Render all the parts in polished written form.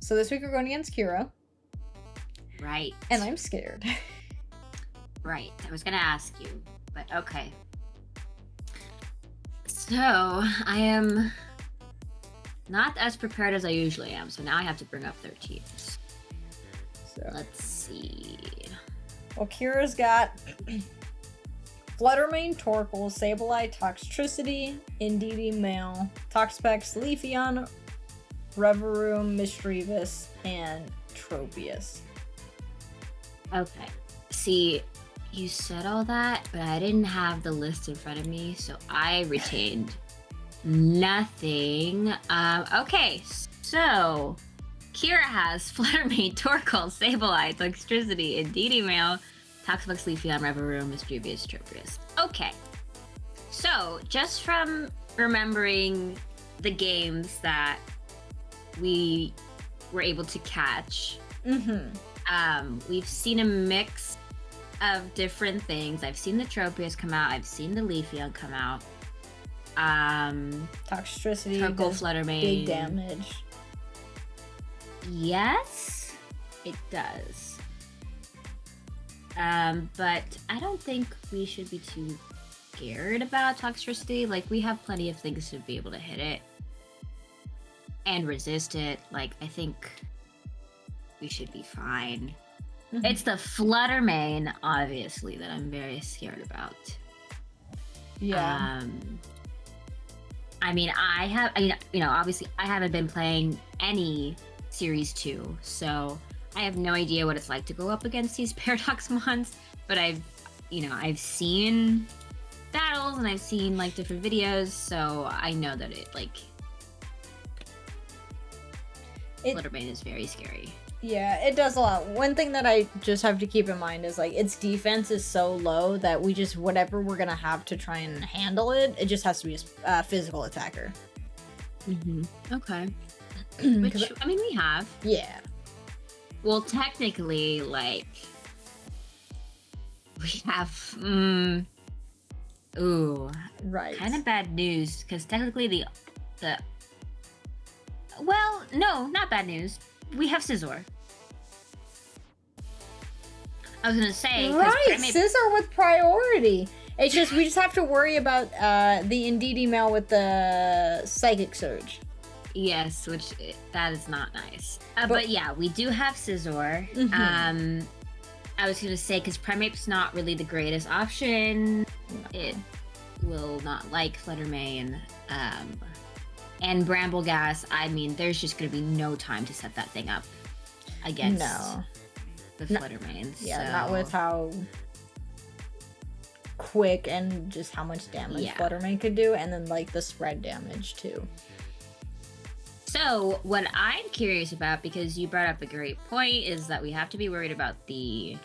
So this week we're going against Kira. Right. And I'm scared. Right. I was going to ask you, but okay. So I am not as prepared as I usually am, so now I have to bring up their teams. So let's see. Well, Kira's got Fluttermane, Torkoal, Sableye, Toxtricity, Indeedee, Male, Toxapex, Leafeon, Reverum, Mischievous, and Tropius. Okay. See, you said all that, but I didn't have the list in front of me, so I retained nothing. Okay, so Kira has Fluttermane, Torkoal, Sableye, Toxtricity, Indeedee, Male, Toxapex, Leafeon, Reverum, Mischievous, Tropius. Okay, so just from remembering the games that we were able to catch, we've seen a mix of different things. I've seen the Tropius come out. I've seen the Leafeon come out. Toxtricity, Torkoal, Fluttermane. Big damage. Yes, it does. But I don't think we should be too scared about Toxtricity. Like, we have plenty of things to be able to hit it and resist it. Like, I think we should be fine. It's the Fluttermane, obviously, that I'm very scared about. Yeah. I mean, obviously, I haven't been playing any Series 2, so I have no idea what it's like to go up against these Paradox Mons, but I've seen battles and I've seen, like, different videos, so I know that Fluttermane is very scary. Yeah, it does a lot. One thing that I just have to keep in mind is, like, its defense is so low that we just, whatever we're gonna have to try and handle it, it just has to be a physical attacker. Okay. Which, I mean, we have. Yeah. Well, technically, like, we have, Right. kind of bad news, because technically well, no, not bad news. We have Scizor. I was gonna say, right, Scizor with priority. It's just, we just have to worry about the Indeedee Male with the Psychic Surge. Yes, that is not nice. But yeah, we do have Scizor. I was gonna say, because Primeape's not really the greatest option. No. It will not like Fluttermane. And Bramblegas, I mean, there's just gonna be no time to set that thing up against the Fluttermanes. Yeah, not with how quick and just how much damage Fluttermane could do, and then, like, the spread damage, too. So, what I'm curious about, because you brought up a great point, is that we have to be worried about the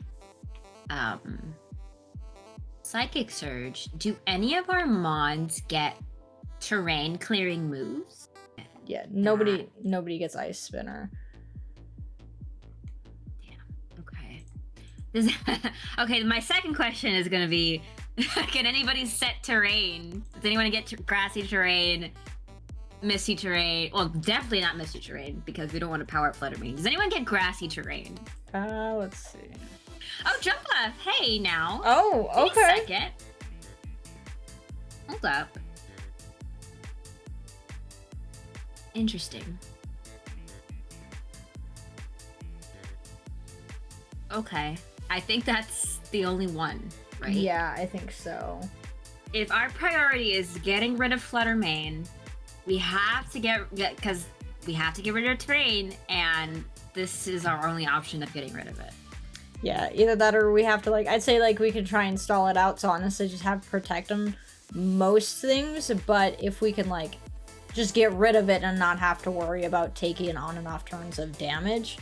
Psychic Surge. Do any of our Mons get terrain clearing moves? Yeah, nobody gets Ice Spinner. Damn. Okay. Okay, my second question is gonna be, can anybody set terrain? Does anyone get grassy terrain, misty terrain? Well, definitely not misty terrain, because we don't want to power up Fluttermane. Does anyone get grassy terrain? Let's see. Oh, Jumpluff! Hey, now. Oh, okay. Wait a second. Hold up. Interesting. Okay. I think that's the only one, right? Yeah, I think so. If our priority is getting rid of Fluttermane, we have to because we have to get rid of terrain, and this is our only option of getting rid of it. Yeah, either that or we have to, like, I'd say, like, we could try and stall it out, so honestly just have to protect on most things, but if we can, like, just get rid of it and not have to worry about taking on and off turns of damage.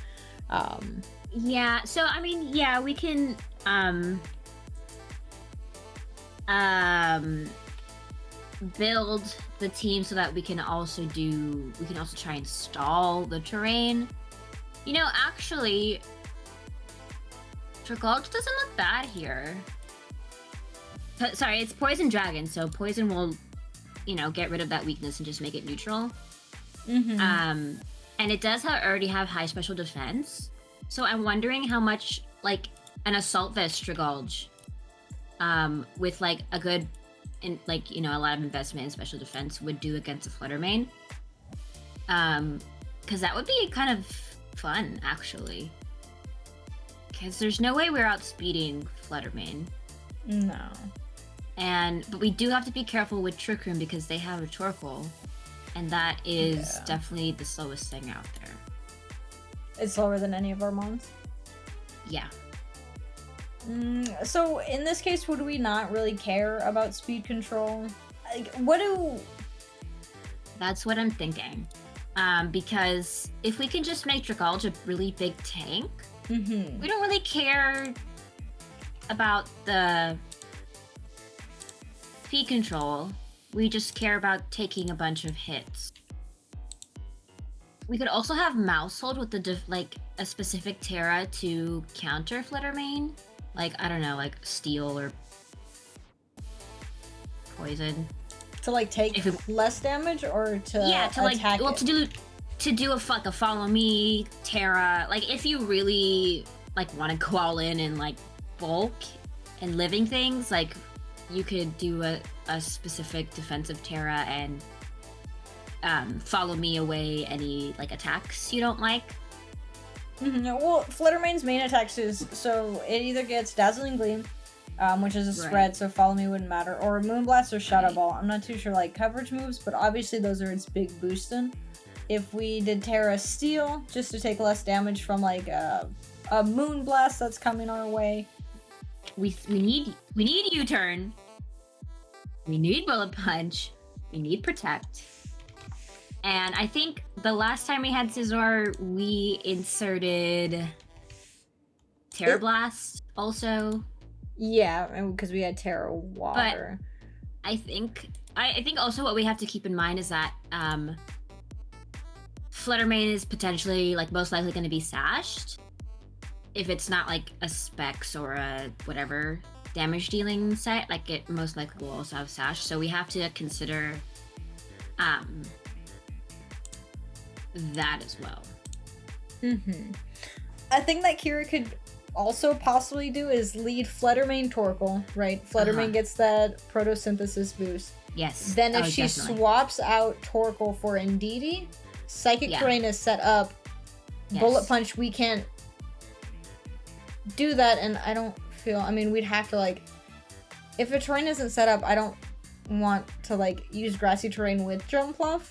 Yeah, so I mean, yeah, we can build the team so that we can also try and stall the terrain. You know, actually, Dragalge doesn't look bad here. Sorry, it's Poison Dragon, so Poison will, get rid of that weakness and just make it neutral. And it does already have high special defense. So I'm wondering how much, like, an Assault Vest Dragulge, with, like, a good, and like, you know, a lot of investment in special defense would do against a Fluttermane. Because that would be kind of fun, actually. Because there's no way we're outspeeding Fluttermane. No. But we do have to be careful with Trick Room because they have a Torkoal. And that is definitely the slowest thing out there. It's slower than any of our mons? Yeah. So in this case, would we not really care about speed control? Like, what do... That's what I'm thinking. Because if we can just make Dragulge a really big tank, we don't really care about the speed control. We just care about taking a bunch of hits. We could also have Mousehold with the like a specific Terra to counter Fluttermane. Like, I don't know, like Steel or Poison. To like take less damage or to attack to do a Follow Me Terra. Like, if you really like want to go all in and like bulk and living things, like you could do a specific defensive Terra and follow me away any like attacks you don't like. Well, Fluttermane's main attacks is, so it either gets Dazzling Gleam, which is a spread, so follow me wouldn't matter, or Moonblast or Shadow Ball. I'm not too sure like coverage moves, but obviously those are its big boostin'. If we did Terra Steel, just to take less damage from like a Moonblast that's coming our way. We need U-turn. We need Bullet Punch. We need Protect. And I think the last time we had Scizor, we inserted Terra Blast also. Yeah, because we had Terra Water. But I think also what we have to keep in mind is that Fluttermane is potentially, like, most likely going to be sashed. If it's not like a Specs or a whatever damage dealing set, like it most likely will also have sash. So we have to consider that as well. I think that Kira could also possibly do is lead Fluttermane Torkoal, right? Fluttermane gets that photosynthesis boost. Yes. Then if she swaps out Torkoal for Indeedee, Psychic Terrain is set up. Yes. Bullet Punch, we can't do that, and I don't feel, I mean, we'd have to, like, if a terrain isn't set up, I don't want to, like, use Grassy Terrain with Jumpluff.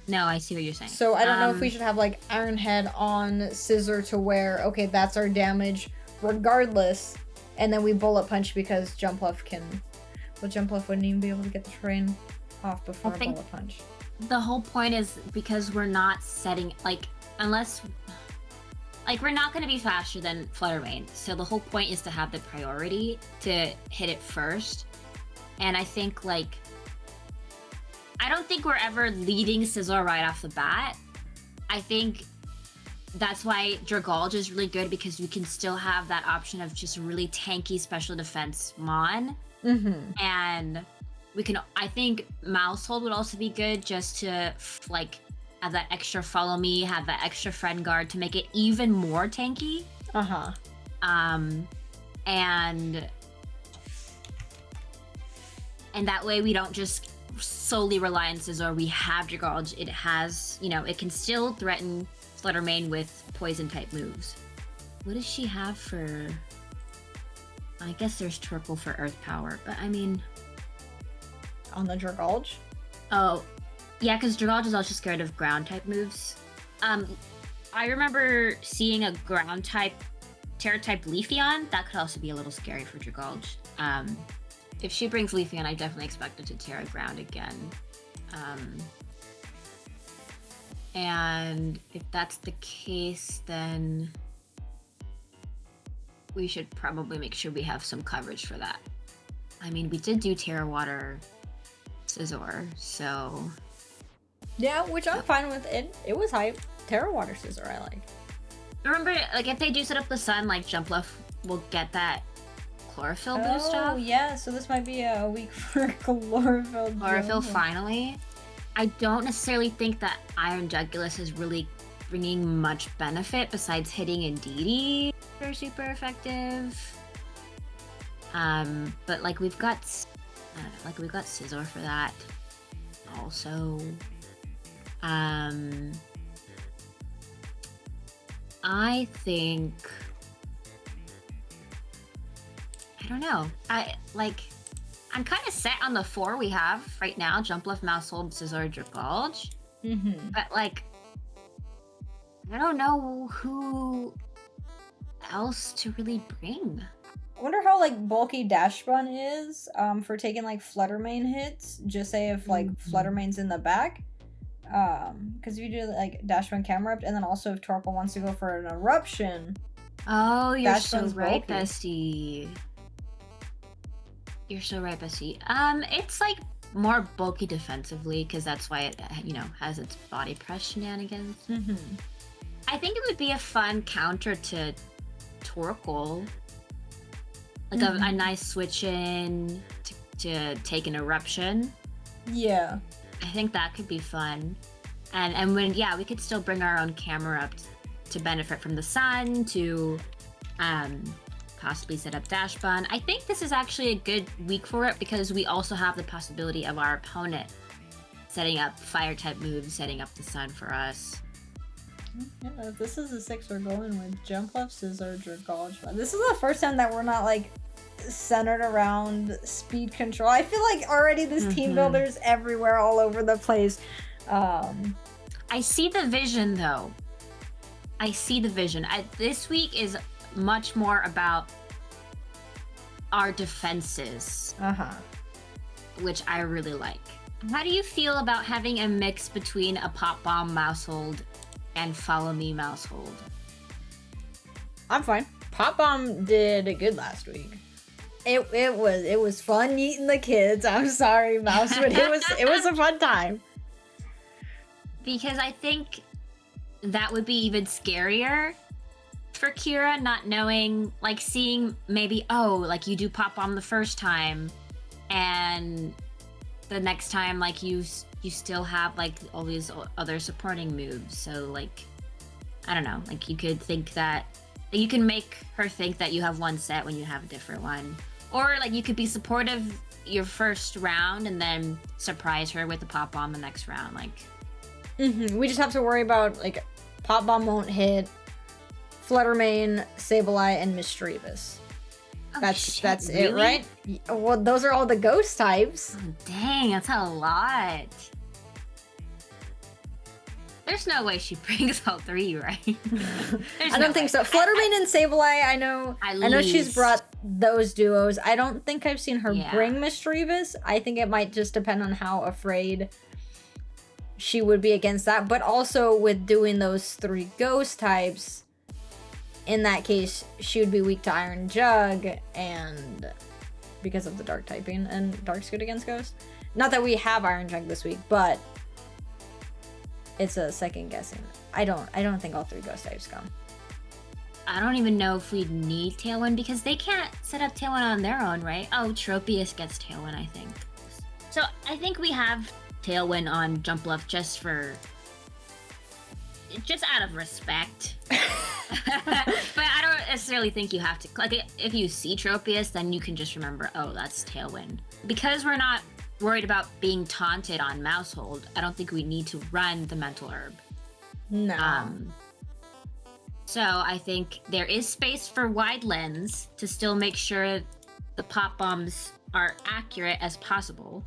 No, I see what you're saying. So I don't know if we should have, like, Iron Head on Scizor to where, okay, that's our damage regardless, and then we Bullet Punch because Jumpluff can, well, Jumpluff wouldn't even be able to get the terrain off before Bullet Punch. The whole point is because we're not setting, like, unless, like, we're not going to be faster than Fluttermane, so the whole point is to have the priority to hit it first. And I think, like, I don't think we're ever leading Scizor right off the bat. I think that's why Dragulge is really good, because we can still have that option of just really tanky special defense Mon. And we can, I think Mousehold would also be good just to, like, have that extra follow me, have that extra friend guard to make it even more tanky. And that way we don't just solely rely on Scizor. We have Dragulge. It has, you know, it can still threaten Fluttermane with poison type moves. What does she have for, I guess there's Torkoal for Earth Power, but I mean, on the Dragulge? Oh, yeah, because Dragulge is also scared of ground type moves. I remember seeing a ground type, Terra type Leafeon. That could also be a little scary for Dragulge. If she brings Leafeon, I definitely expect it to Terra ground again. And if that's the case, then we should probably make sure we have some coverage for that. I mean, we did do Terra Water Scizor, so... Yeah, which I'm fine with. It was hype. Terra Water Scizor I like. Remember, like, if they do set up the sun, like, Jumpluff will get that Chlorophyll boost off. Oh, yeah, so this might be a week for Chlorophyll. Chlorophyll, finally. I don't necessarily think that Iron Jugulus is really bringing much benefit besides hitting Indeedee. They're super effective. But like we've got, I don't know, like we've got Scizor for that. Also, I think, I don't know. I'm kind of set on the 4 we have right now: Jumpluff, Mousehold, Scizor, Dragalge. But like, I don't know who else to really bring. I wonder how like bulky Dash Run is for taking like Flutter Mane hits. Just say if like Flutter Mane's in the back. Because if you do like Dash Run Camera Up, and then also if Torkoal wants to go for an Eruption. Oh, you're Dash so Run's right, bulky. Bestie. You're so right, Bestie. It's like more bulky defensively because that's why it, you know, has its body press shenanigans. I think it would be a fun counter to Torkoal. Like a nice switch in to take an Eruption. Yeah. I think that could be fun. And when, yeah, we could still bring our own camera up to benefit from the sun, to possibly set up Dash Bun. I think this is actually a good week for it because we also have the possibility of our opponent setting up fire type moves, setting up the sun for us. Yeah, this is the 6 we're going with. Jumpluff, Scizor, Dragalge. This is the first time that we're not like centered around speed control. I feel like already this team builder's everywhere, all over the place. I see the vision though. I see the vision. This week is much more about our defenses, which I really like. How do you feel about having a mix between a Pop Bomb Mousehold and Follow Me Mousehold? I'm fine. Pop Bomb did good last week. It was fun eating the kids. I'm sorry, Mouse, but it was a fun time. Because I think that would be even scarier for Kira, not knowing, like seeing maybe, oh, like you do Pop Bomb the first time, and the next time like you still have like all these other supporting moves. So like, I don't know, like you could think that you can make her think that you have one set when you have a different one. Or like you could be supportive your first round and then surprise her with a Pop Bomb the next round. Like, we just have to worry about like Pop Bomb won't hit Flutter Mane, Sableye, and Mischievous. oh, That's really? it, right? Well, those are all the ghost types. Oh, dang, that's a lot. There's no way she brings all 3, right? I don't think so. Flutter Mane and Sableye, I know she's brought those duos. I don't think I've seen her bring Mischievous. I think it might just depend on how afraid she would be against that. But also with doing those 3 ghost types, in that case, she would be weak to Iron Jug, and because of the dark typing, and Dark's good against Ghost. Not that we have Iron Jug this week, but it's a second guessing. I don't think all 3 ghost types come. I don't even know if we need Tailwind because they can't set up Tailwind on their own, right? Oh, Tropius gets Tailwind, I think. So I think we have Tailwind on Jumpluff just out of respect. But I don't necessarily think you have to. Like, if you see Tropius, then you can just remember, oh, that's Tailwind. Because we're not worried about being taunted on Mousehold, I don't think we need to run the Mental Herb. No. So I think there is space for Wide Lens to still make sure the Pop Bombs are accurate as possible.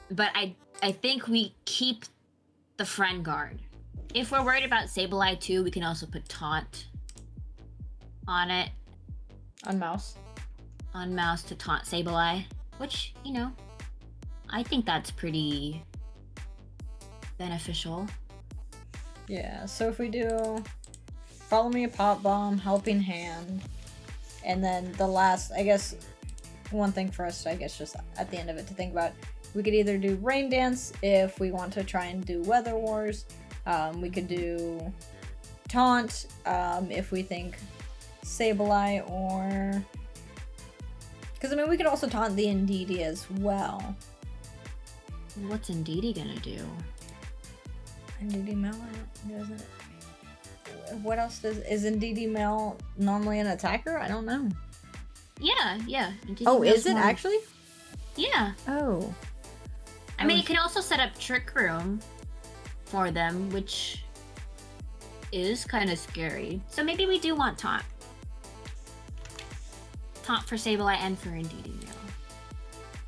But I think we keep the Friend Guard. If we're worried about Sableye too, we can also put Taunt on it. On Mouse. On Mouse to taunt Sableye. Which, you know, I think that's pretty beneficial. Yeah, so if we do Follow Me a Pop Bomb, Helping Hand, and then the last, I guess, one thing for us, I guess, just at the end of it to think about, we could either do Rain Dance if we want to try and do Weather Wars. We could do Taunt if we think Sableye, or... Because, I mean, we could also taunt the Indeedee as well. What's Indeedee gonna do? Indeedee Mail doesn't. What else is Indeedee Mail normally an attacker? I don't know. Yeah. Indeedee Oh, Mail's is it more- actually? Yeah. Oh. I mean, you can also set up Trick Room for them, which is kind of scary. So maybe we do want Taunt. Taunt for Sableye and for Indeedee Mail.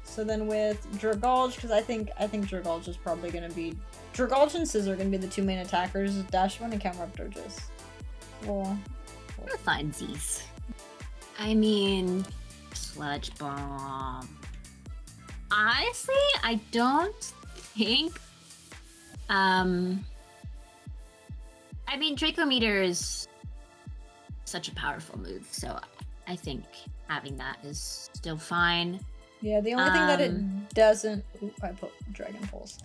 So then with Dragulge, because I think Dragulge is probably going to be... Dragulge and Scizor are going to be the two main attackers. Dash 1 and Camerupt are just... Well... We're funsies. I mean... Sludge Bomb... Honestly, I don't think... I mean, Draco Meter is such a powerful move, so I think having that is still fine. Yeah, the only thing that it doesn't... Ooh, I put Dragon Pulse.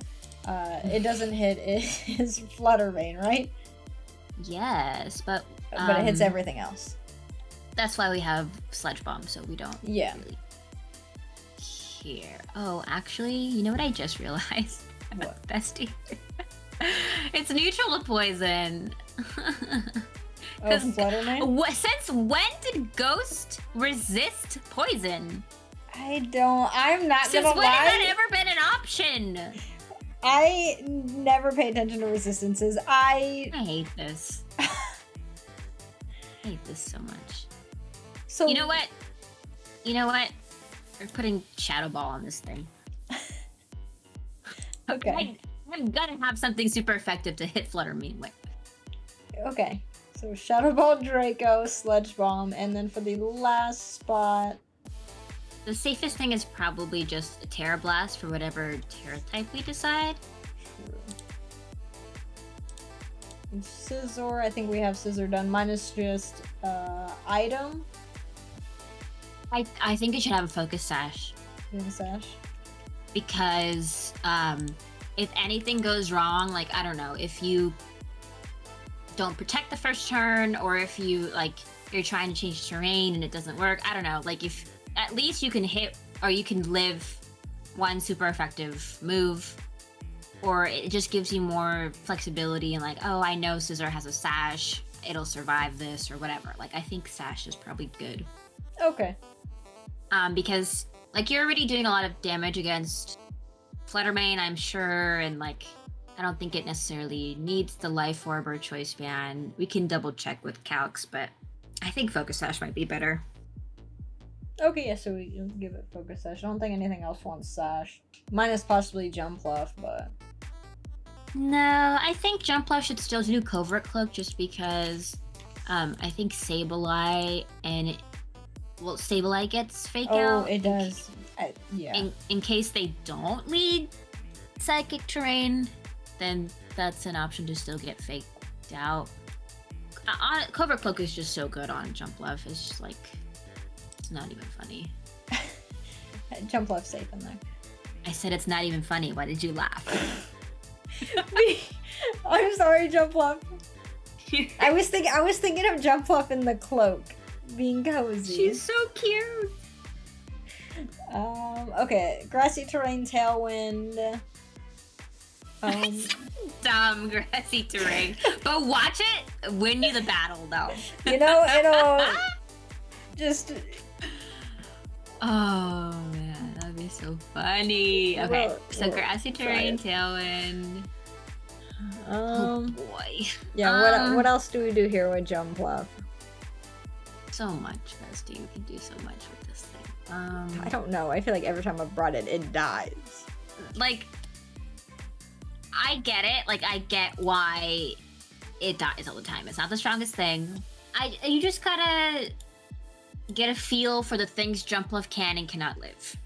It doesn't hit is Flutter Mane, right? Yes, but But it hits everything else. That's why we have Sludge Bomb, so we don't Yeah. really care. Oh, actually, you know what I just realized? What? Bestie. It's neutral to poison. Oh, Flutter Mane? Since when did Ghost resist poison? I'm not Since gonna when has that lie. ever been an option? I never pay attention to resistances. I hate this. I hate this so much. So You know what? We're putting Shadow Ball on this thing. Okay. I'm gonna have something super effective to hit Flutter Mane with. Okay. So Shadow Ball, Draco, Sludge Bomb, and then for the last spot... The safest thing is probably just a Terra Blast for whatever Terra type we decide. Scizor, I think we have Scizor done. Mine is just item. I think it should have a Focus Sash. Doing Sash. Because if anything goes wrong, like, I don't know, if you don't protect the first turn, or if you, like, you're trying to change terrain and it doesn't work, I don't know, like, if at least you can hit, or you can live one super effective move, or it just gives you more flexibility and like, oh, I know Scizor has a Sash, it'll survive this, or whatever. Like, I think Sash is probably good. Okay. Because, like, you're already doing a lot of damage against Flutter Mane, I'm sure, and, like, I don't think it necessarily needs the Life Orb or Choice Band. We can double check with Calcs, but I think Focus Sash might be better. Okay, yeah, so we can give it Focus Sash. I don't think anything else wants Sash. Minus possibly Jumpluff, but... No, I think Jumpluff should still do Covert Cloak just because I think Sableye and... Well, Sableye gets Fake Out. Oh, it does. Yeah. In case they don't lead Psychic Terrain, then that's an option to still get Faked Out. Covert Cloak is just so good on Jumpluff. It's just like... It's not even funny. Jumpluff's safe in there. I said it's not even funny. Why did you laugh? I'm sorry, Jumpluff. I was thinking of Jumpluff in the cloak, being cozy. She's so cute. Okay, Grassy Terrain, Tailwind. Dumb grassy terrain, but watch it win you the battle, though. You know, it'll just. Oh man, that'd be so funny. Okay, so grassy terrain, try tailwind. Oh boy. Yeah. What else do we do here with Jumpluff? So much, Bestie. We can do so much with this thing. I don't know. I feel like every time I've brought it, it dies. Like, I get it. Like, I get why it dies all the time. It's not the strongest thing. You just gotta get a feel for the things Jumpluff can and cannot live.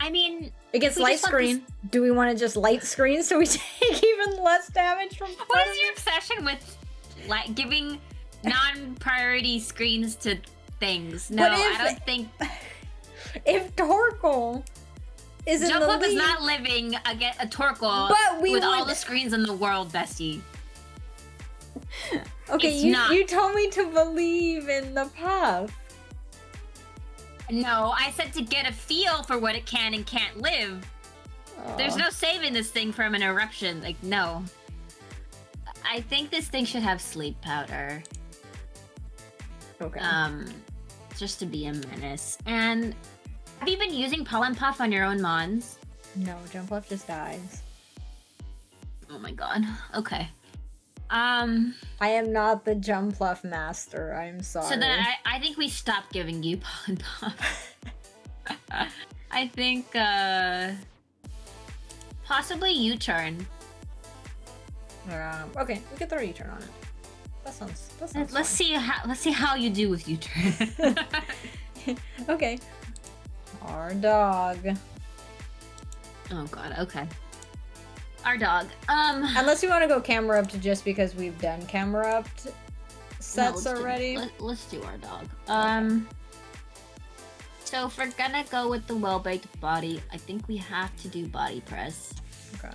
I mean, it gets light screen. Do we want to just light screen so we take even less damage from? What is your obsession with giving non-priority screens to things? No, I don't think. If Torkoal is in the lead, Jumpluff is not living against a Torkoal with all the screens in the world, Bestie. Okay, you told me to believe in the Puff. No, I said to get a feel for what it can and can't live. There's no saving this thing from an eruption. Like, no. I think this thing should have sleep powder. Okay. Just to be a menace. And have you been using Pollen Puff on your own mons? No, Jump Left just dies. Oh my god. Okay. I am not the Jumpluff master. I'm sorry. So then I think we stopped giving you Pollen Puff. I think possibly U-turn. Okay, we can throw U-turn on it. That sounds let's see how you do with U-turn. Okay. Our dog. Oh god, okay. Our dog. Unless you want to go camera up to just because we've done camera up sets already. Let's do our dog. So if we're gonna go with the well-baked body, I think we have to do body press. Okay.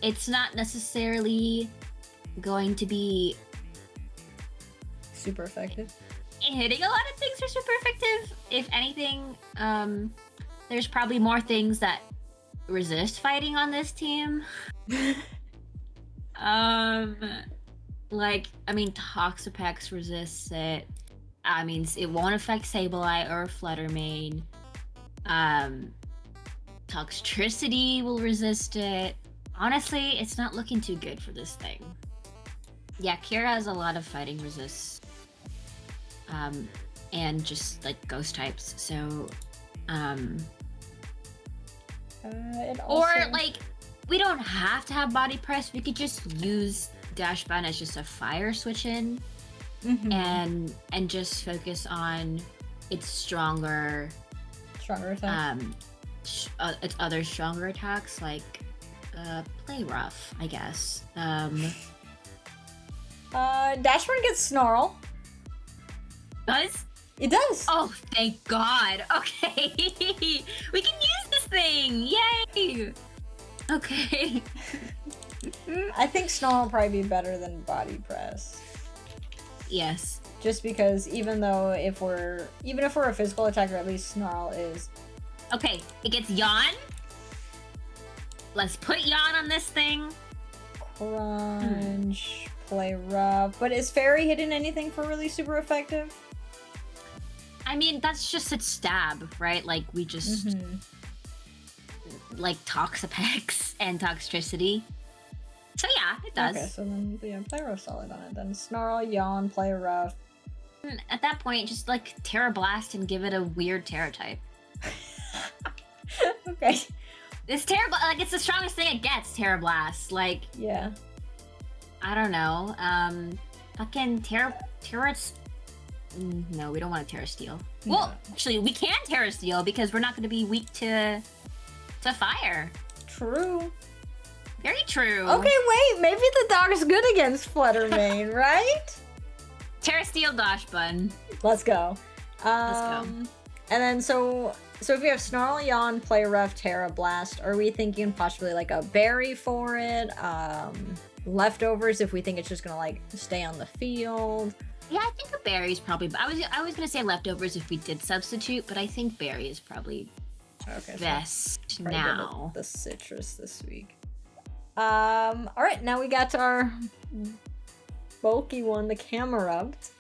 It's not necessarily going to be super effective. Hitting a lot of things are super effective. If anything, there's probably more things that resist fighting on this team. Like, I mean, Toxapex resists it. I mean, it won't affect Sableye or Fluttermane. Toxtricity will resist it. Honestly, it's not looking too good for this thing. Yeah, Kira has a lot of fighting resists. And just, like, ghost types, so, It also... Or, like, we don't have to have body press. We could just use Dash Bun as just a fire switch in. Mm-hmm. And just focus on its stronger attack. Its other stronger attacks, like Play Rough, I guess. Dashburn gets Snarl. Does? It does. Oh, thank God. Okay. We can use this thing. Yay. Okay. I think Snarl will probably be better than Body Press. Yes. Just because even if we're a physical attacker, at least Snarl is. Okay, it gets Yawn. Let's put Yawn on this thing. Crunch, Play Rough. But is Fairy hitting anything for really super effective? I mean, that's just its stab, right? Like, we just... Like, Toxapex and Toxtricity. So yeah, it does. Okay, so then, yeah, Play Rough solid on it. Then Snarl, Yawn, Play Rough. At that point, just, like, Terra Blast and give it a weird Terra type. Okay. It's terrible. Like, it's the strongest thing it gets, Terra Blast. Like, yeah. I don't know. Fucking Terra... No, we don't want to Terra Steel. No. Well, actually, we can Terra Steel because we're not going to be weak to fire. True. Very true. Okay, wait. Maybe the dog is good against Fluttermane, right? Terra Steel Dash Bun. Let's go. Let's go. And then so if we have Snarl, Yawn, Play Rough, Terra Blast, are we thinking possibly like a berry for it? Leftovers if we think it's just gonna like stay on the field. Yeah, I think a berry is probably. I was gonna say leftovers if we did substitute, but I think berry is probably best so now. The citrus this week. All right, now we got our bulky one, the Camerupt.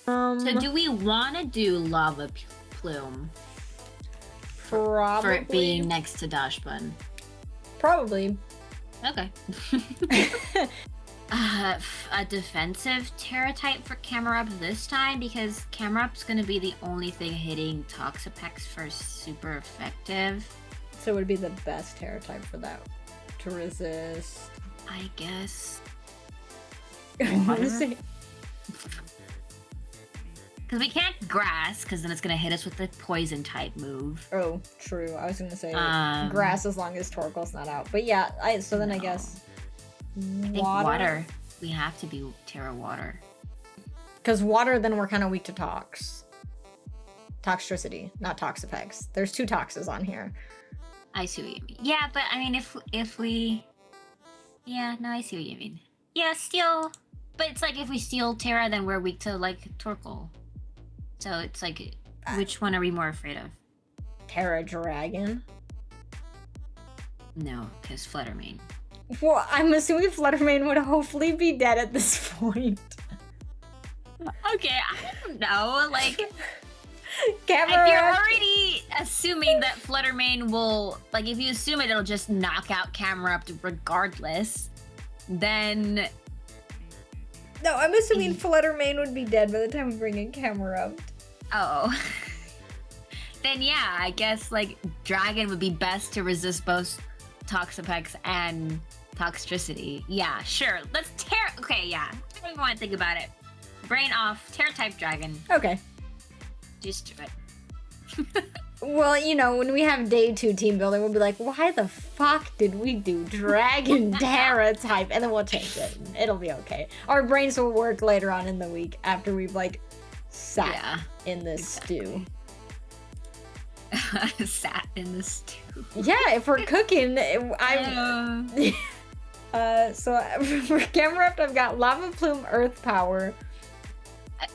So do we want to do Lava Plume? Probably. For it being next to Dash Bun. Probably. Okay. A defensive Terra type for Camerupt this time because Camerupt's gonna be the only thing hitting Toxapex for super effective. So it would be the best Terra type for that to resist. I guess. Honestly. Because we can't grass, because then it's going to hit us with the poison type move. Oh, true. I was going to say grass as long as Torkoal's not out. But yeah, I guess I think water. We have to be Terra Water. Because water, then we're kind of weak to Tox. Toxtricity, not Toxapex. There's two Toxes on here. I see what you mean. Yeah, but I mean, if we... Yeah, no, I see what you mean. Yeah, Steel... But it's like if we steal Terra, then we're weak to, like, Torkoal. So it's like, which one are we more afraid of? Terra Dragon. No, because Fluttermane. Well, I'm assuming Fluttermane would hopefully be dead at this point. Okay, I don't know. Like, Camera. if you're already assuming that Fluttermane will, like, if you assume it'll just knock out Camerupt regardless, then No, I'm assuming Fluttermane would be dead by the time we bring in Camerupt. oh, then yeah, I guess like Dragon would be best to resist both Toxapex and Toxtricity. Yeah, sure. Let's tear. Okay, yeah. I don't even want to think about it. Brain off. Terra type Dragon. Okay. Just do it. Well, you know, when we have day 2 team building, we'll be like, why the fuck did we do Dragon Terra type? And then we'll change it. It'll be okay. Our brains will work later on in the week after we've, like, sat in this stew. Sat in the stew. Yeah, if we're cooking, I'm... so for Camerupt, I've got Lava Plume, Earth Power.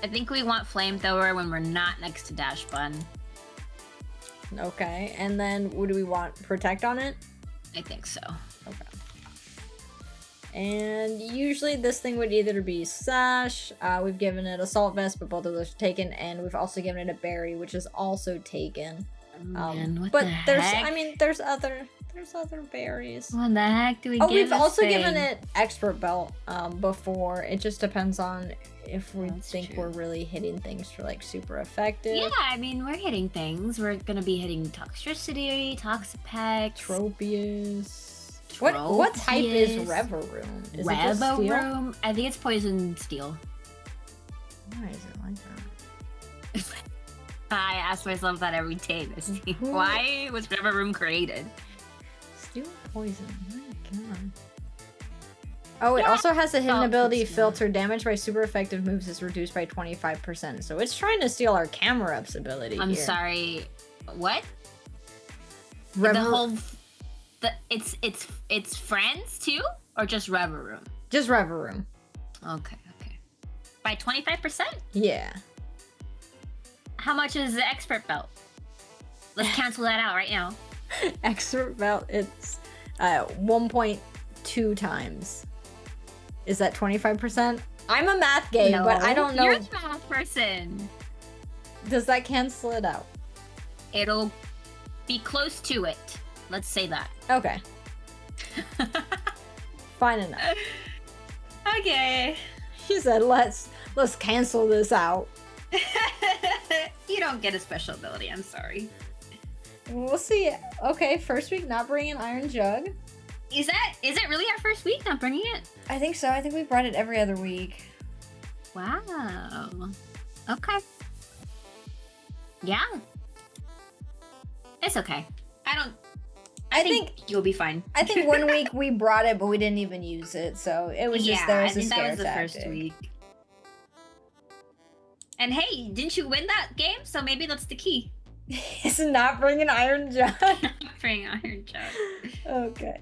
I think we want Flamethrower when we're not next to Dash Bun. Okay, and then what do we want? Protect on it? I think so. Okay. And usually this thing would either be Sash, we've given it Assault Vest, but both of those are taken, and we've also given it a Berry, which is also taken. Man, what but the there's, heck? I mean, there's other berries. What the heck do we Oh, give we've this also thing? given it Expert Belt before. It just depends on if we That's think true. we're really hitting things for like super effective. Yeah, I mean, we're hitting things. We're gonna be hitting Toxtricity, Toxapex, Tropius. What type is Reveroom? Is it just steel? Reveroom. I think it's Poison Steel. Why is it like that? I ask myself that every day, Misty. Why was Reveroom created? Steel poison. My god. Oh, it also has a hidden ability. Filter damage by super effective moves is reduced by 25%. So it's trying to steal our Camerupt's ability. I'm here. sorry. What? It's friends too, or just Reveroom? Just Reveroom. Okay. By 25%? Yeah. How much is the Expert Belt? Let's cancel that out right now. Expert Belt, it's 1.2 times. Is that 25%? I'm a math game, but I don't know. You're the math person. Does that cancel it out? It'll be close to it. Let's say that. Okay. Fine enough. Okay. She said, let's cancel this out. You don't get a special ability, I'm sorry. We'll see. Okay, first week not bringing Iron Jug. Is it really our first week not bringing it? I think so. I think we brought it every other week. Wow. Okay. Yeah. It's okay. I think you'll be fine. I think 1 week we brought it, but we didn't even use it, so it was just there as a scare that was the tactic. first week. And hey, didn't you win that game? So maybe that's the key. It's not bringing Iron Jug. Bring Iron Jug. Okay.